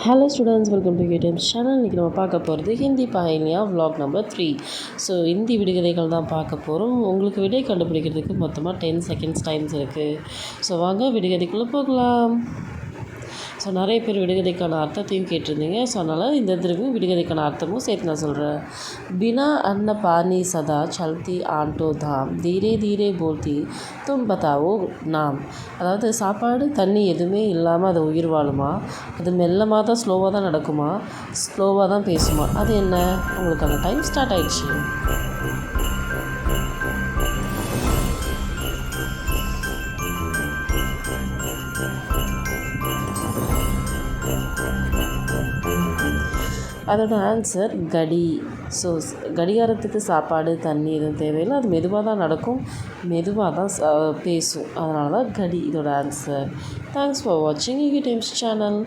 Hello students, welcome to YouTube channel. இன்றைக்கி நம்ம பார்க்க போகிறது Hindi pioneer vlog number 3. So Hindi விடுகதைகள் தான் பார்க்க போகிறோம். உங்களுக்கு விடை கண்டுபிடிக்கிறதுக்கு மொத்தமாக 10 செகண்ட்ஸ் டைம்ஸ் இருக்குது. ஸோ வாங்க விடுகதைக்குள்ளே போகலாம். ஸோ நிறைய பேர் விடுகதைக்கான அர்த்தத்தையும் கேட்டிருந்தீங்க. ஸோ அதனால் இந்த திரும்பி விடுகதைக்கான அர்த்தமும் சேர்த்து நான் சொல்கிறேன். பினா அன்ன பானி சதா சல்தி ஆண்டோ தாம் தீரே தீரே போல்தி தும் பதாவோ நாம். அதாவது சாப்பாடு தண்ணி எதுவுமே இல்லாமல் அது உயிர் வாழுமா, அது மெல்லமாக தான் ஸ்லோவாக தான் நடக்குமா, ஸ்லோவாக தான் பேசுமா, அது என்ன? உங்களுக்கான டைம் ஸ்டார்ட் ஆயிடுச்சு. அதோட ஆன்சர் கடி. ஸோ கடிகாரத்துக்கு சாப்பாடு தண்ணி எதுவும் தேவையில்லை, அது மெதுவாக தான் நடக்கும், மெதுவாக தான் பேசும், அதனால தான் கடி இதோட ஆன்சர். தேங்க்ஸ் ஃபார் வாட்சிங் யூடியூப் சேனல்.